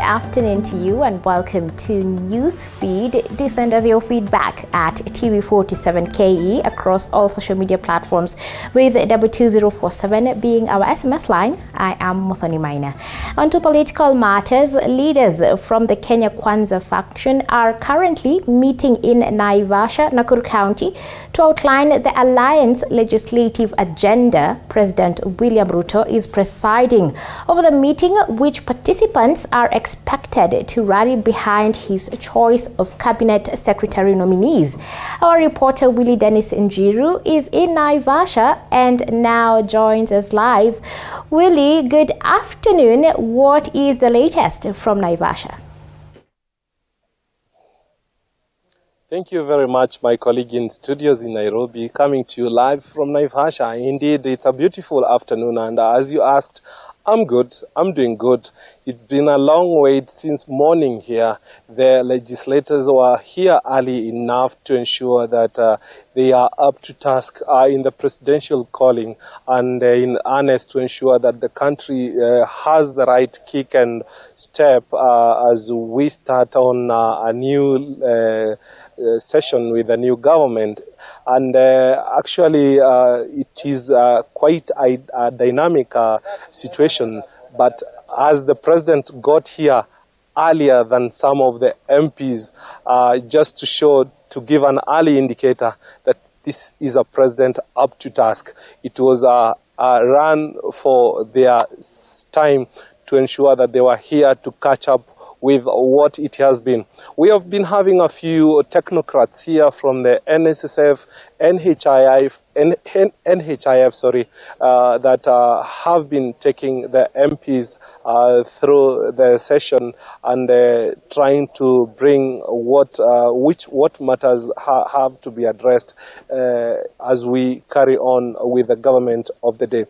afternoon to you and welcome to Newsfeed. Do send us your feedback at TV47KE across all social media platforms with 22047 being our SMS line. I am Muthoni Maina. On to political matters, leaders from the Kenya Kwanza faction are currently meeting in Naivasha, Nakuru County to outline the alliance legislative agenda. President William Ruto is presiding over the meeting, which participants are expected to rally behind his choice of cabinet secretary nominees. Our reporter Willie Dennis Njiru is in Naivasha and now joins us live. Willie, good afternoon. What is the latest from Naivasha? Thank you very much, my colleague in studios in Nairobi, coming to you live from Naivasha. Indeed, it's a beautiful afternoon, and as you asked, I'm good. I'm doing good. It's been a long wait since morning here. The legislators were here early enough to ensure that they are up to task in the presidential calling and in earnest to ensure that the country has the right kick and step as we start on a new session with the new government. And actually, it is quite a dynamic situation. But as the president got here earlier than some of the MPs, just to give an early indicator that this is a president up to task. It was a run for their time to ensure that they were here to catch up with what it has been. We have been having a few technocrats here from the NSSF, NHIF, that have been taking the MPs through the session and trying to bring what matters have to be addressed as we carry on with the government of the day.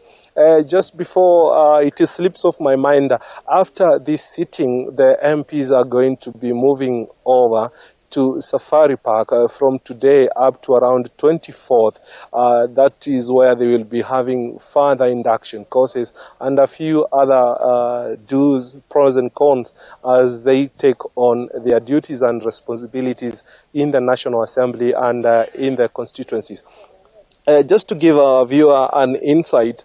Just before it slips off my mind, after this sitting, the MPs are going to be moving over to Safari Park from today up to around 24th. That is where they will be having further induction courses and a few other do's, pros and cons as they take on their duties and responsibilities in the National Assembly and in the constituencies. Just to give a viewer an insight,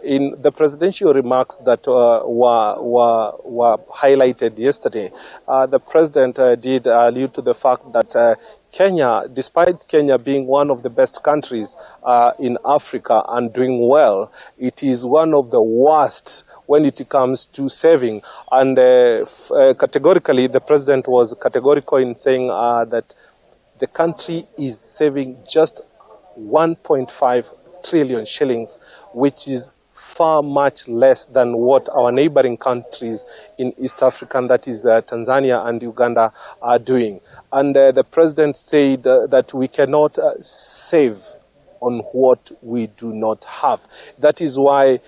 in the presidential remarks that were highlighted yesterday, the president did allude to the fact that Kenya, despite Kenya being one of the best countries in Africa and doing well, it is one of the worst when it comes to saving. And categorically, the president was categorical in saying that the country is saving just 1.5 trillion shillings, which is far much less than what our neighboring countries in East Africa, and that is Tanzania and Uganda, are doing. And the president said that we cannot save on what we do not have. That is why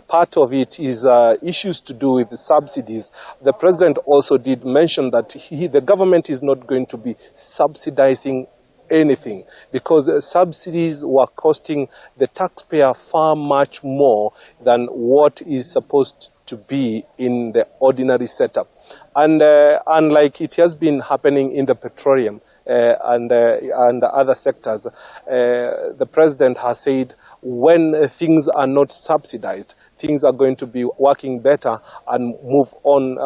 part of it is issues to do with the subsidies. The president also did mention that the government is not going to be subsidizing anything, because subsidies were costing the taxpayer far much more than what is supposed to be in the ordinary setup. And unlike it has been happening in the petroleum and other sectors, the president has said when things are not subsidized, things are going to be working better and move on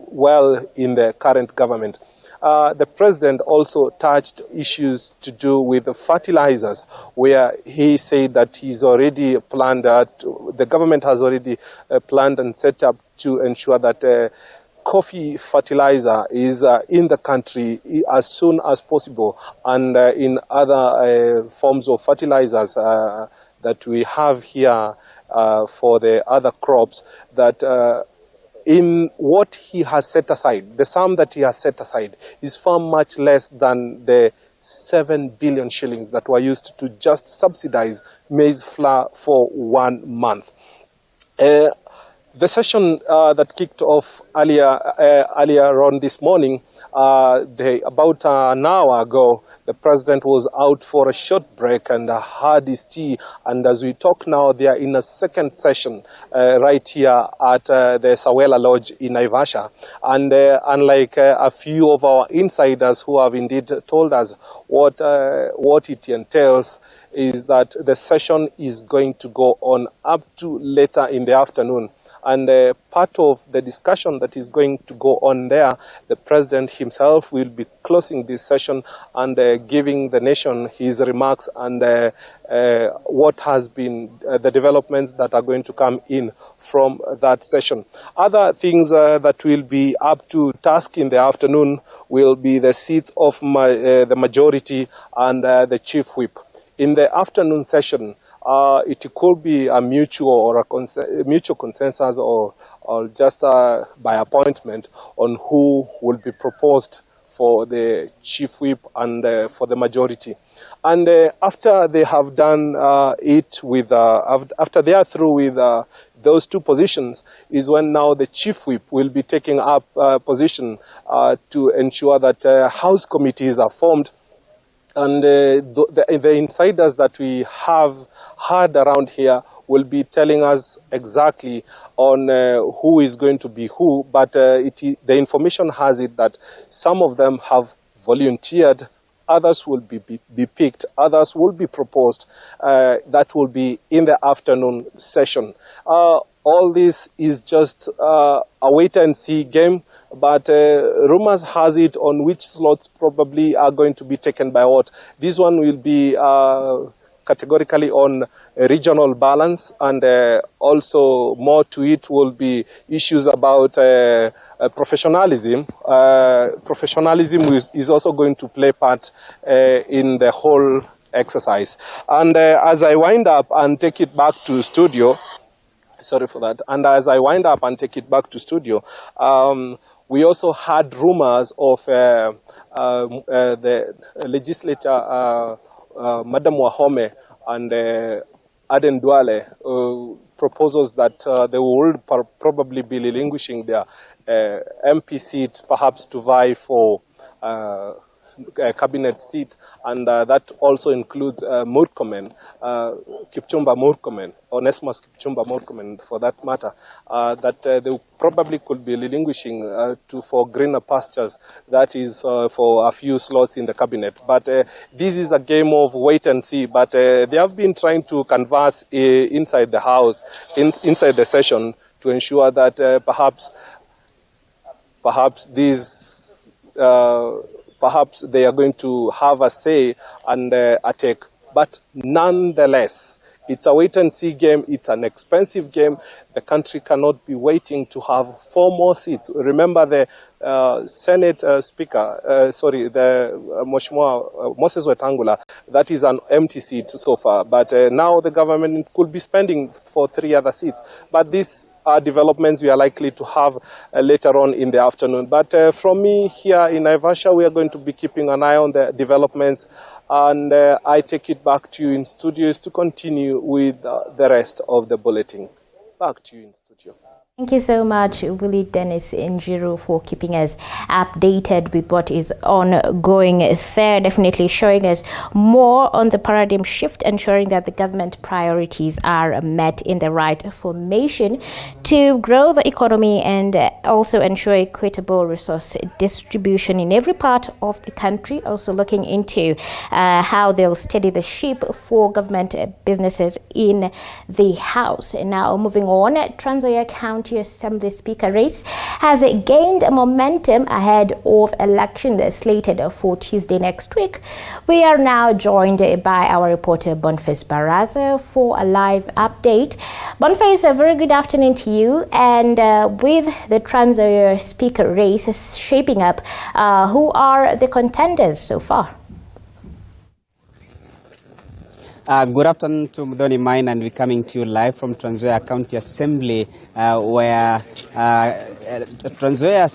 well in the current government. The president also touched issues to do with the fertilizers, where he said that he's already planned, the government has already planned and set up to ensure that coffee fertilizer is in the country as soon as possible, and in other forms of fertilizers that we have here for the other crops, that in what he has set aside, the sum that he has set aside is far much less than the 7 billion shillings that were used to just subsidize maize flour for 1 month. The session that kicked off earlier on this morning About an hour ago, the president was out for a short break and had his tea. And as we talk now, they are in a second session right here at the Sawela Lodge in Naivasha. And unlike a few of our insiders who have indeed told us what it entails, is that the session is going to go on up to later in the afternoon. And part of the discussion that is going to go on there, the president himself will be closing this session and giving the nation his remarks and what has been the developments that are going to come in from that session. Other things that will be up to task in the afternoon will be the seats of the majority and the chief whip. In the afternoon session, it could be a mutual consensus or just by appointment on who will be proposed for the chief whip and for the majority. And after they have done after they are through with those two positions, is when now the chief whip will be taking up position to ensure that house committees are formed. And the insiders that we have had around here will be telling us exactly on who is going to be who, but the information has it that some of them have volunteered, others will be picked, others will be proposed. That will be in the afternoon session. All this is just a wait-and-see game, but rumors has it on which slots probably are going to be taken by what. This one will be categorically on regional balance, and also more to it will be issues about professionalism. Professionalism is also going to play part in the whole exercise. And as I wind up and take it back to studio, sorry for that, and as I wind up and take it back to studio, we also had rumors of the legislator, Madam Wahome and Aden Duale, proposals that they will probably be relinquishing their MP seat, perhaps to vie for a cabinet seat, and that also includes Murkomen, Kipchumba Murkomen, Onesmus Kipchumba Murkomen for that matter, that they probably could be relinquishing for greener pastures, that is for a few slots in the cabinet. But this is a game of wait and see, but they have been trying to canvass inside the house, inside the session, to ensure that perhaps they are going to have a say and attack. But nonetheless, it's a wait-and-see game. It's an expensive game. The country cannot be waiting to have 4 more seats. Remember the Senate Speaker, the Moses Wetangula, that is an empty seat so far. But now the government could be spending for 3 other seats. But these are developments we are likely to have later on in the afternoon. But from me here in Naivasha, we are going to be keeping an eye on the developments. And I take it back to you in studios to continue with the rest of the bulletin. Back to you in studio. Thank you so much, Willie Dennis Njiru, for keeping us updated with what is ongoing there. Definitely showing us more on the paradigm shift, ensuring that the government priorities are met in the right formation to grow the economy and also ensure equitable resource distribution in every part of the country. Also looking into how they'll steady the ship for government businesses in the House. And now moving on, Nzoia County Assembly Speaker race has gained momentum ahead of election slated for Tuesday next week. We are now joined by our reporter Boniface Baraza for a live update. Boniface, a very good afternoon to you. And with the Nzoia Speaker race shaping up, who are the contenders so far? Good afternoon to Mudhoni Mine, and we're coming to you live from Nzoia County Assembly, where Nzoia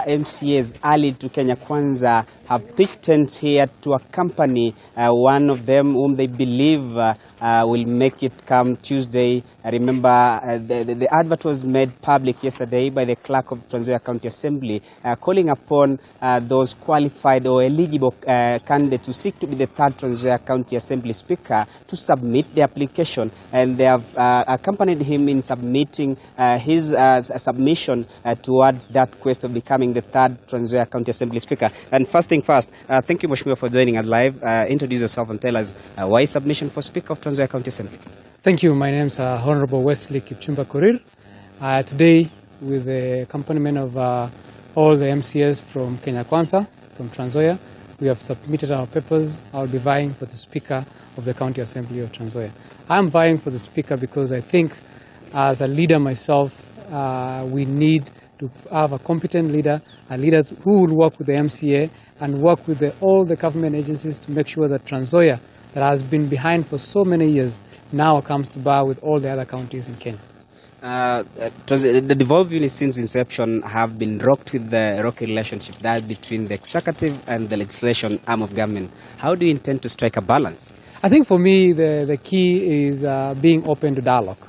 MCA's Ali to Kenya Kwanza have pitched tents here to accompany one of them whom they believe will make it come Tuesday. I remember the advert was made public yesterday by the clerk of Nzoia County Assembly, calling upon those qualified or eligible candidates to seek to be the third Nzoia County Assembly Speaker to submit the application, and they have accompanied him in submitting his submission towards that quest of becoming the third Nzoia County Assembly Speaker. And first thing first, thank you, Mheshimiwa, for joining us live. Introduce yourself and tell us why submission for Speaker of Nzoia County Assembly. Thank you. My name is Honorable Wesley Kipchumba Korir. Today, with the accompaniment of all the MCAs from Kenya Kwanza, from Nzoia, we have submitted our papers. I will be vying for the Speaker of the County Assembly of Nzoia. I am vying for the Speaker because I think, as a leader myself, we need to have a competent leader, a leader who will work with the MCA and work with all the government agencies to make sure that Nzoia, that has been behind for so many years, now comes to bar with all the other counties in Kenya. The devolved units since inception have been rocked with the rocky relationship that between the executive and the legislation arm of government. How do you intend to strike a balance? I think for me the key is being open to dialogue.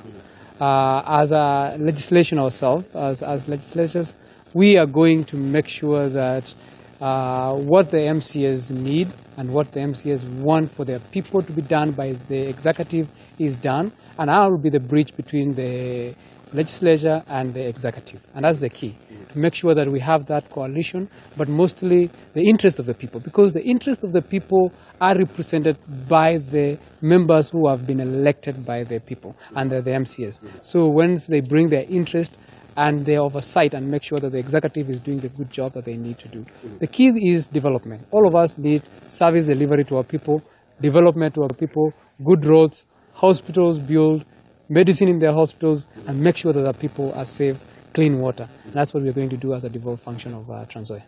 As a legislation ourselves, as legislators, we are going to make sure that what the MCAs need and what the MCAs want for their people to be done by the executive is done, and I will be the bridge between the legislature and the executive, and that's the key, to make sure that we have that coalition, but mostly the interest of the people, because the interest of the people are represented by the members who have been elected by the people and the MCAs. So once they bring their interest and their oversight and make sure that the executive is doing the good job that they need to do. The key is development. All of us need service delivery to our people, development to our people, good roads, hospitals built, medicine in their hospitals, and make sure that our people are safe, clean water. And that's what we're going to do as a devolved function of Nzoia.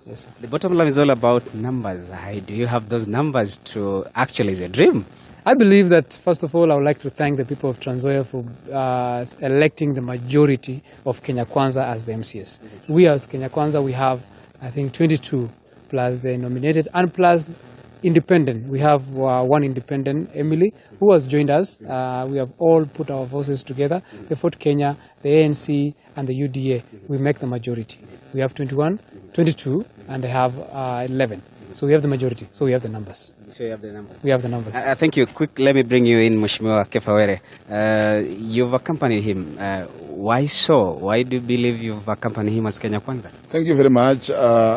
Yes, sir. The bottom line is all about numbers. Do you have those numbers to actualize your dream? I believe that, first of all, I would like to thank the people of Nzoia for electing the majority of Kenya Kwanza as the MCS. We as Kenya Kwanza, we have, I think, 22 plus the nominated and plus independent. We have one independent, Emily, who has joined us. We have all put our voices together. The Fort Kenya, the ANC, and the UDA. We make the majority. We have 21, 22, and they have 11. So we have the majority. So we have the numbers. So you have the numbers. We have the numbers. Thank you. Quick, let me bring you in, Mheshimiwa Kefawere. You've accompanied him. Why so? Why do you believe you've accompanied him as Kenya Kwanza? Thank you very much.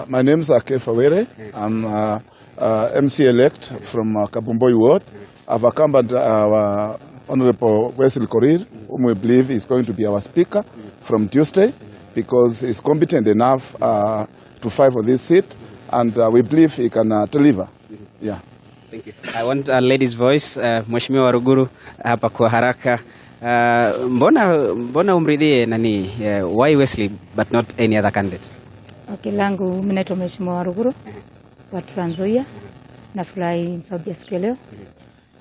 My name is Kefawere. I'm MC elect from Kabumboi Ward. I've accompanied our Honorable Wesley Korir, whom we believe is going to be our speaker from Tuesday, because he's competent enough to fight for this seat, and we believe he can deliver. Yeah. Thank you. I want a lady's voice. Mheshimiwa Waruguru, hapa kwa haraka. Mbona umridhie nani? Why Wesley but not any other candidate? Okay, langu mimi naitwa Mheshimiwa Waruguru wa Nzoia. Nafurahi sababu ya siku leo.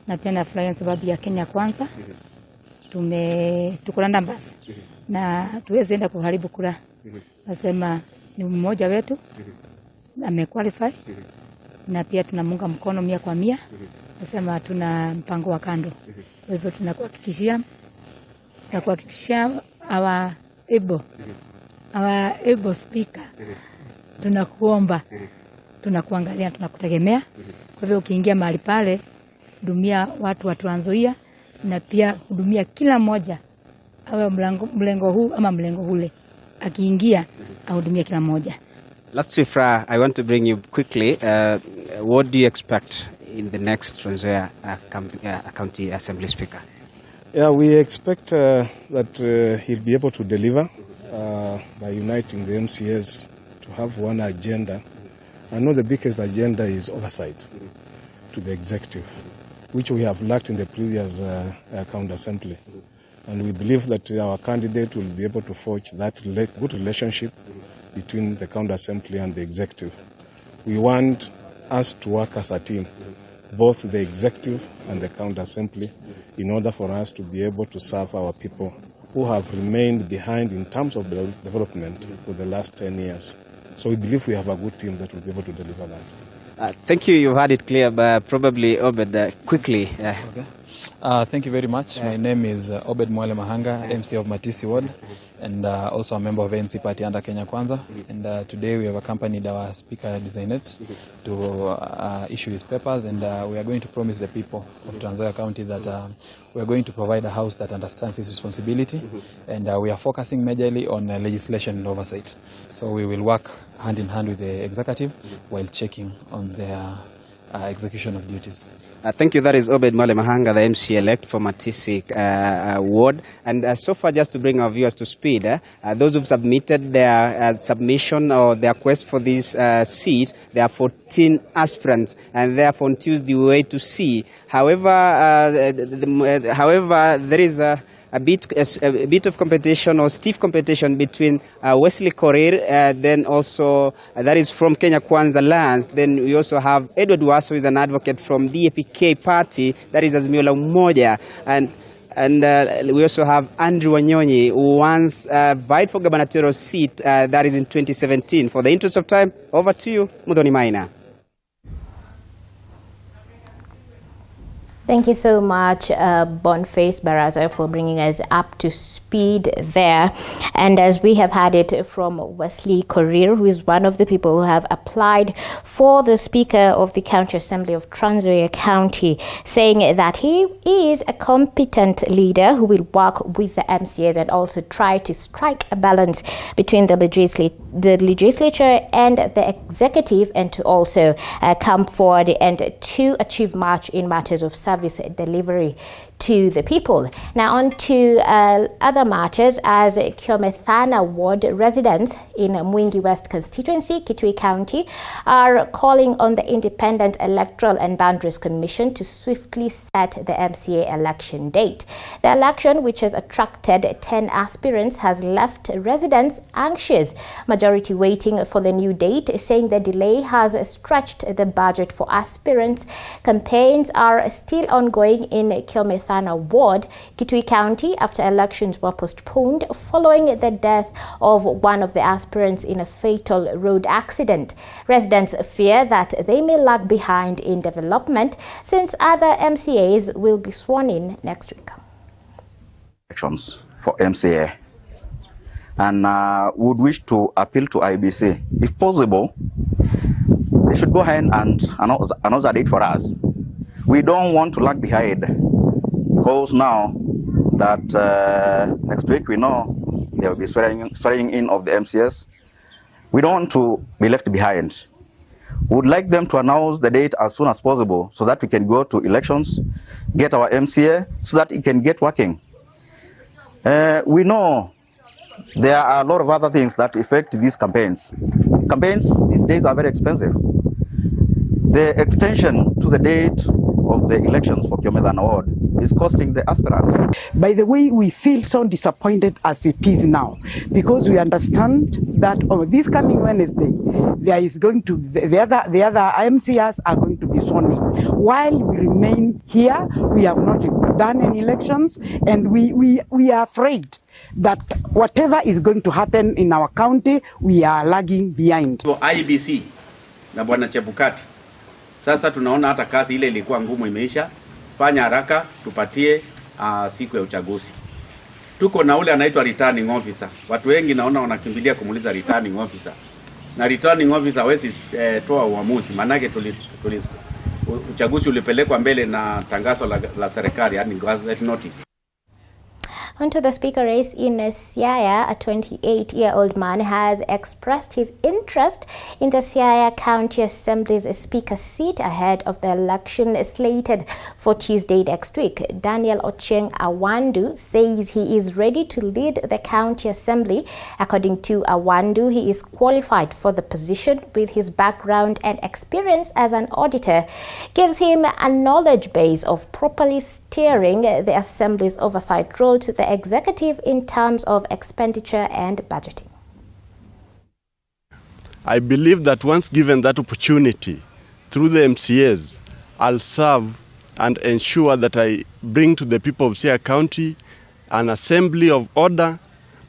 Na pia nafurahi sababu ya Kenya Kwanza. Tukulanda mbasi. Na tuweze enda kuharibu kura. Nasema ni mmoja wetu amequalify. Na pia tunamunga mkono 100%. Nasema tuna mpango wa kando. Kwa hivyo tunakuhakikishia our able speaker. Tunakuomba, tunakuangalia, tunakutegemea. Kwa hivyo ukiingia mahali pale, hudumia watu wa Nzoia, na pia hudumia kila mmoja, awe mlengo huu ama mlengo ule. Akiingia ahudumia kila mmoja. Last Sifra, I want to bring you quickly. What do you expect in the next Nzoia County Assembly Speaker? Yeah, we expect that he'll be able to deliver by uniting the MCAs to have one agenda. I know the biggest agenda is oversight to the executive, which we have lacked in the previous county assembly. And we believe that our candidate will be able to forge that good relationship between the county assembly and the executive. We want us to work as a team, both the executive and the county assembly, in order for us to be able to serve our people who have remained behind in terms of development for the last 10 years. So we believe we have a good team that will be able to deliver that. Thank you. You've had it clear, but probably Obed, quickly. Okay. Thank you very much. My name is Obed Mwale Mahanga, MC of Matisi Ward, and also a member of ANC Party under Kenya Kwanza. And today we have accompanied our Speaker SIGNET to issue his papers, and we are going to promise the people of Nzoia County that we are going to provide a house that understands its responsibility, and we are focusing majorly on legislation and oversight. So we will work hand in hand with the executive while checking on their execution of duties. Thank you. That is Obed Mwale Mahanga, the MC-elect for Matisi Ward. And so far, just to bring our viewers to speed, those who've submitted their submission or their quest for this seat, there are 14 aspirants, and therefore on Tuesday we wait to see. However, there is a bit of competition or stiff competition between Wesley Korir, then also that is from Kenya Kwanza lands. Then we also have Edward Waso, who is an advocate from DAPK party, that is Azimio la Umoja, and we also have Andrew Wanyonyi, who once vied for gubernatorial seat, that is in 2017. For the interest of time, over to you, Mudhoni Maina. Thank you so much, Boniface Baraza, for bringing us up to speed there. And as we have had it from Wesley Korir, who is one of the people who have applied for the Speaker of the County Assembly of Trans Nzoia County, saying that he is a competent leader who will work with the MCAs and also try to strike a balance between the legislature and the executive, and to also come forward and to achieve much in matters of service delivery to the people. Now on to other matters, as Kome-Thaana ward residents in Mwingi West constituency, Kitui County, are calling on the Independent Electoral and Boundaries Commission to swiftly set the MCA election date. The election, which has attracted 10 aspirants, has left residents anxious, majority waiting for the new date, saying the delay has stretched the budget for aspirants. Campaigns are still ongoing in Kome-Thaana ward, Kitui County, after elections were postponed following the death of one of the aspirants in a fatal road accident. Residents fear that they may lag behind in development since other MCAs will be sworn in next week. Elections for MCA, and would wish to appeal to IBC, if possible, they should go ahead and announce a date for us. We don't want to lag behind, because now that next week we know there will be swearing in of the MCS. We don't want to be left behind. We would like them to announce the date as soon as possible so that we can go to elections, get our MCA, so that it can get working. We know there are a lot of other things that affect these campaigns. Campaigns these days are very expensive. The extension to the date of the elections for Kome-Thaana ward is costing the aspirants. By the way, we feel so disappointed as it is now, because we understand that on this coming Wednesday, there is going to the other MCAs are going to be sworn in. While we remain here, we have not done any elections, and we are afraid that whatever is going to happen in our county, we are lagging behind. So IBC na Bwana Chebukati, sasa tunaona hata kazi ile ilikuwa ngumu imeisha. Fanya haraka tupatie siku ya uchaguzi. Tuko na ule anaitwa returning officer. Watu wengi naona wanakimbilia kumuuliza returning officer. Na returning officer hawezi toa uamuzi. Manake uchaguzi ulipelekwa mbele na tangazo la serikali, yani gazette notice. Onto the speaker race in Siaya, a 28-year-old man has expressed his interest in the Siaya County Assembly's speaker seat ahead of the election slated for Tuesday next week. Daniel Ochieng Awandu says he is ready to lead the county assembly. According to Awandu, he is qualified for the position with his background and experience as an auditor gives him a knowledge base of properly steering the assembly's oversight role to the executive in terms of expenditure and budgeting. I believe that once given that opportunity through the MCAs, I'll serve and ensure that I bring to the people of Siaya County an assembly of order,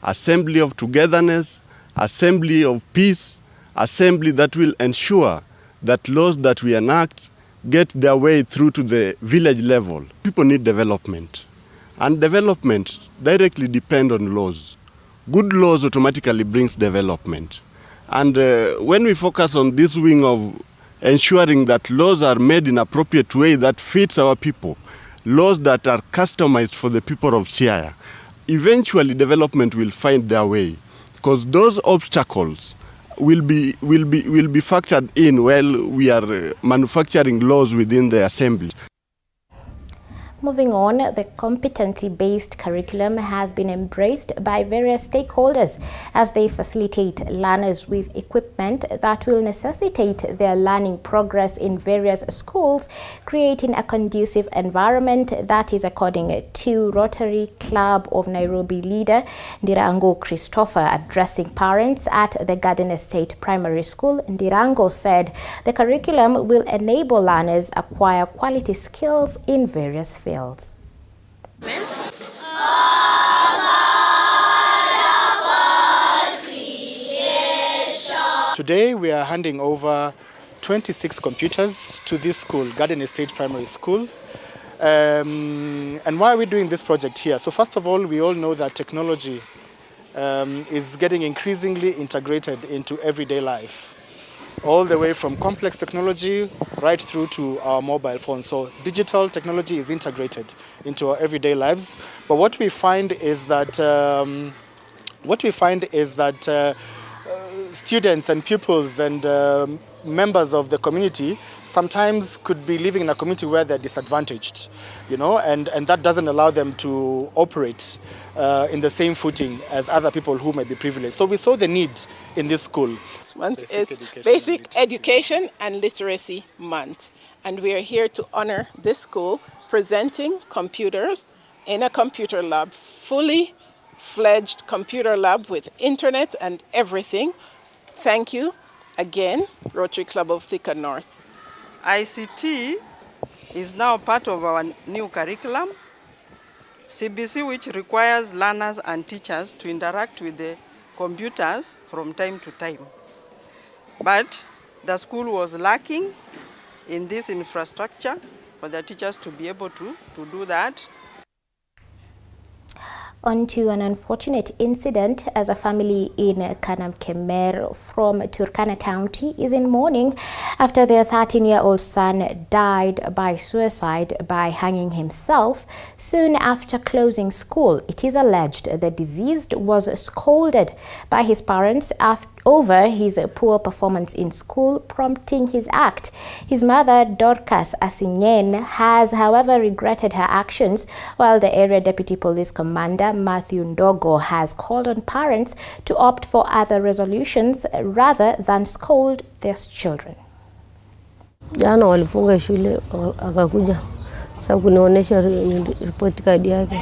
assembly of togetherness, assembly of peace, assembly that will ensure that laws that we enact get their way through to the village level. People need development, and development directly depends on laws. Good laws automatically brings development. And when we focus on this wing of ensuring that laws are made in appropriate way that fits our people, laws that are customized for the people of Siaya, eventually development will find their way, because those obstacles will be factored in while we are manufacturing laws within the assembly. Moving on, the competency-based curriculum has been embraced by various stakeholders as they facilitate learners with equipment that will necessitate their learning progress in various schools, creating a conducive environment. That is according to Rotary Club of Nairobi leader Ndirango Christopher addressing parents at the Garden Estate Primary School. Ndirango said the curriculum will enable learners acquire quality skills in various fields. Today we are handing over 26 computers to this school, Garden Estate Primary School. And why are we doing this project here? So first of all, we all know that technology is getting increasingly integrated into everyday life, all the way from complex technology right through to our mobile phones. So digital technology is integrated into our everyday lives. But what we find is that students and pupils and members of the community sometimes could be living in a community where they're disadvantaged, you know, and that doesn't allow them to operate in the same footing as other people who may be privileged. So we saw the need in this school. Month is Basic Education and Literacy Month, and we are here to honor this school presenting computers in a computer lab, fully fledged computer lab with internet and everything. Thank you again, Rotary Club of Thika North. ICT is now part of our new curriculum, CBC, which requires learners and teachers to interact with the computers from time to time. But the school was lacking in this infrastructure for the teachers to be able to do that. On to an unfortunate incident as a family in Kanamkemer from Turkana County is in mourning after their 13-year-old son died by suicide by hanging himself soon after closing school. It is alleged the deceased was scolded by his parents over his poor performance in school, prompting his act. His mother, Dorcas Asinyen, has, however, regretted her actions, while the area deputy police commander, Matthew Ndogo, has called on parents to opt for other resolutions rather than scold their children. Jana walifunga shule akakuja sababu kunionyesha ripoti kadi yake.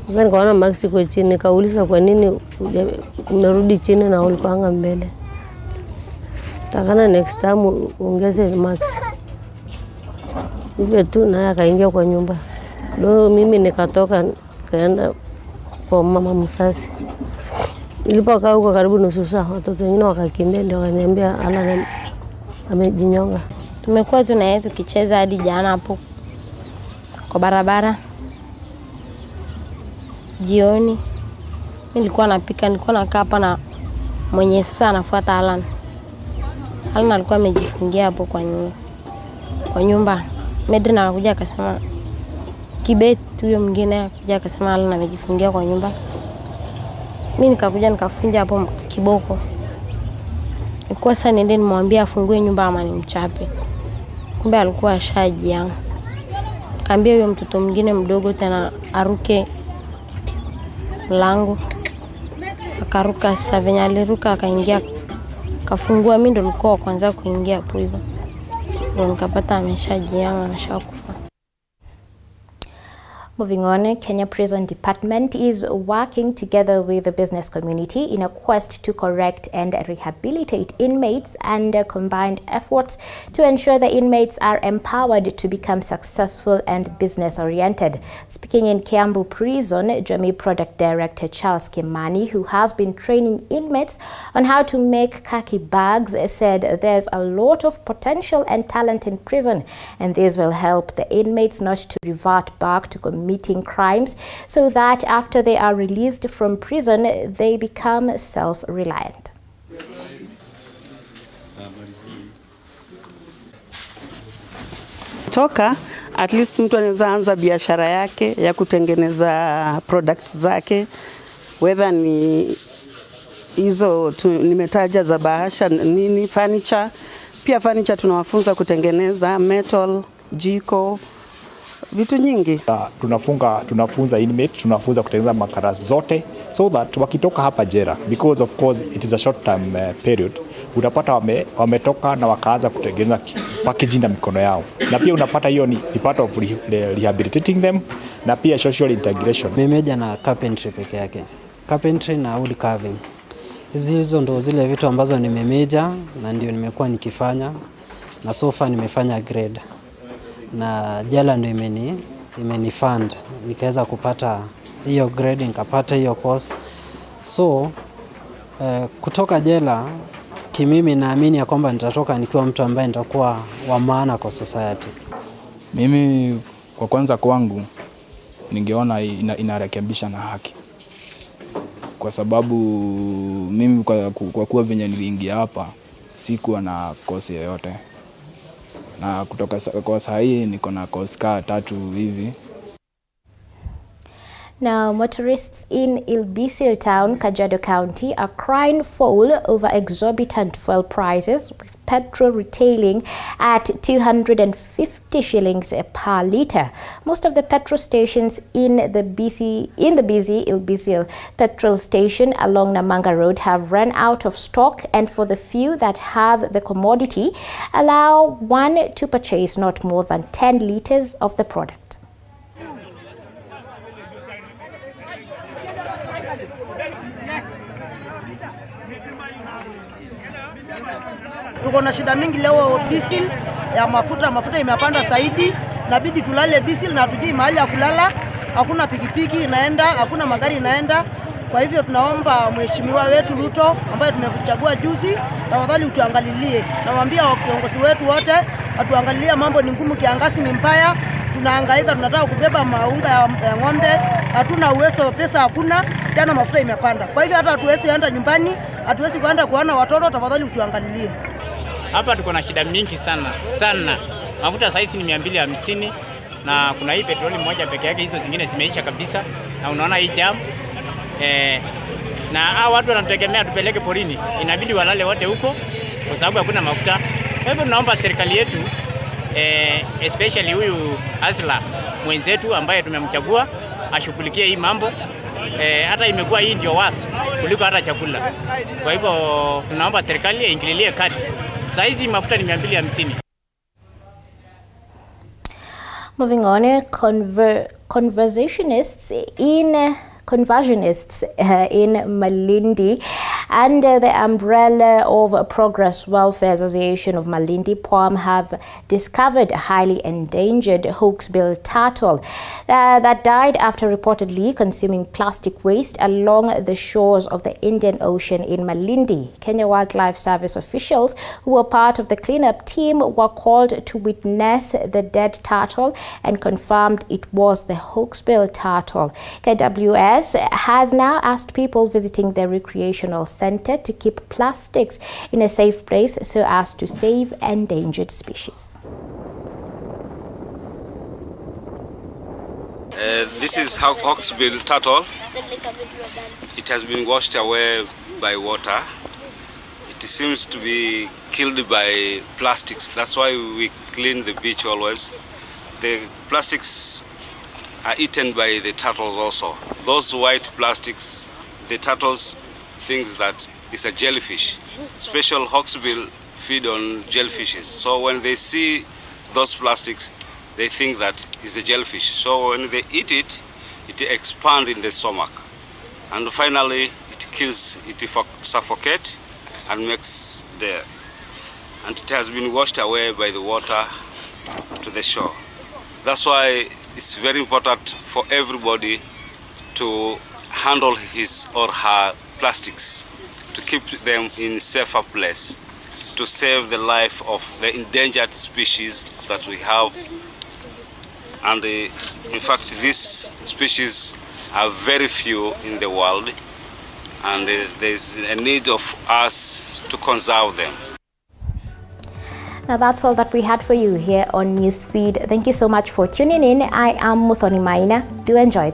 Sasa nikaona Max iko chini, nikauliza kwa nini umerudi chini na ulipanga mbele. Takana next time ongeze Max. Hivyo tu naye akaingia kwa nyumba. Ndio mimi nikatoka kaenda kwa mama msasi. Nilipokaa huko karibu nusu saa, watoto wengine wakakimbia ndio wakaniambia ana amejinyonga. Tumekuwa tunaye tukicheza hadi jana hapo kwa barabara. Jioni nilikuwa napika, nilikuwa nakaa hapa na mwenye sasa anafuata Alan. Alan alikuwa amejifungia hapo kwa nyumba. Medri na akakuja akasema Kibet, huyo mwingine akakuja akasema Alan amejifungia kwa nyumba. Mimi nikakuja nikafunja hapo kiboko. Nilikuwa sasa niende nimwambie afungue nyumba ama nimchape. Kumbe alikuwa ashajianga. Kaambia huyo mtoto mwingine mdogo tena aruke langu. Akaruka, sasa venye aliruka akaingia kafungua, mimi ndo nilikuwa kwanza kuingia hapo hivyo. Ndio nikapata ameshajianga, ameshakufa. Moving on, Kenya Prison Department is working together with the business community in a quest to correct and rehabilitate inmates and combined efforts to ensure the inmates are empowered to become successful and business-oriented. Speaking in Kiambu Prison, Jamii Product Director Charles Kimani, who has been training inmates on how to make khaki bags, said there's a lot of potential and talent in prison, and this will help the inmates not to revert back to committing crimes, so that after they are released from prison, they become self-reliant. Toka at least mtu anaweza anza biashara yake ya kutengeneza products zake, whether ni hizo nimetaja za bahasha, nini, furniture. Pia furniture tunawafunza kutengeneza metal, jiko, vitu nyingi. Tunafunza inmate, tunafunza kutengeneza makara zote, so that wakitoka hapa jela, because of course it is a short term period, unapata wametoka na wakaanza kutengeneza packaging na mikono yao, na pia unapata hiyo ni part of rehabilitating them, na pia social integration. Memeja na carpentry peke yake, carpentry na wood carving. Hizo ndo zile vitu ambazo nimemeja na ndio nimekuwa nikifanya, na so far nimefanya grade, na jela ndio imenifund nikaweza kupata hiyo grade, nikapata hiyo course. So kutoka jela kimimi naamini ya kwamba nitatoka nikiwa mtu ambaye nitakuwa wa maana kwa society. Mimi kwa kwanza kwangu ningeona inarekebisha na haki, kwa sababu mimi kwa kuwa venye niliingia hapa sikuwa na kosi yoyote, na kutoka kwa saa hii niko na kosi 3 hivi. Now, motorists in Ilbisil town, Kajiado County, are crying foul over exorbitant fuel prices, with petrol retailing at 250 shillings per litre. Most of the petrol stations in the busy Ilbisil petrol station along Namanga Road have run out of stock, and for the few that have the commodity, allow one to purchase not more than 10 litres of the product. Tuko na shida mingi leo bisil ya mafuta imepanda zaidi, nabidi tulale bisil na hatujui mahali ya kulala, hakuna pikipiki inaenda, hakuna magari inaenda. Kwa hivyo tunaomba mheshimiwa wetu Ruto ambaye tumekuchagua juzi, tafadhali utuangalilie. Nawaambia viongozi wetu wote atuangalilie, mambo ni ngumu, kiangazi ni mbaya, tunahangaika, tunataka kubeba maunga ya ng'ombe, hatuna uwezo, pesa hakuna, jana mafuta imepanda. Kwa hivyo hata hatuwezi enda nyumbani, hatuwezi kwenda kuona watoto, tafadhali utuangalilie. Hapa tuko na shida mingi sana. Mafuta saizi ni 250 na kuna hii petroli moja peke yake, hizo zingine zimeisha kabisa, na unaona hii jam. Na hao watu wanatutegemea tupeleke porini, inabidi walale wote huko kwa sababu hakuna mafuta. Kwa hivyo tunaomba serikali yetu, especially huyu Asla mwenzetu ambaye tumemchagua, ashughulikie hii mambo. Hata imekuwa hii ndio wasi kuliko hata chakula. Kwa hivyo tunaomba serikali iingililie kati. Saizi mafuta ni 250. Moving on, conversionists in Malindi and the umbrella of Progress Welfare Association of Malindi, PWAM, have discovered a highly endangered hawksbill turtle that died after reportedly consuming plastic waste along the shores of the Indian Ocean in Malindi. Kenya Wildlife Service officials who were part of the cleanup team were called to witness the dead turtle and confirmed it was the hawksbill turtle. KWS has now asked people visiting the recreational center to keep plastics in a safe place so as to save endangered species. This is hawksbill turtle. It has been washed away by water. It seems to be killed by plastics. That's why we clean the beach always. The plastics are eaten by the turtles also. Those white plastics, the turtles think that it's a jellyfish. Special hawksbill feed on jellyfishes. So when they see those plastics, they think that is a jellyfish. So when they eat it, it expands in the stomach. And finally, it kills, it suffocates and makes death. And it has been washed away by the water to the shore. That's why it's very important for everybody to handle his or her plastics, to keep them in safer place, to save the life of the endangered species that we have. And in fact, these species are very few in the world, and there's a need of us to conserve them. Now that's all that we had for you here on Newsfeed. Thank you so much for tuning in. I am Muthoni Maina. Do enjoy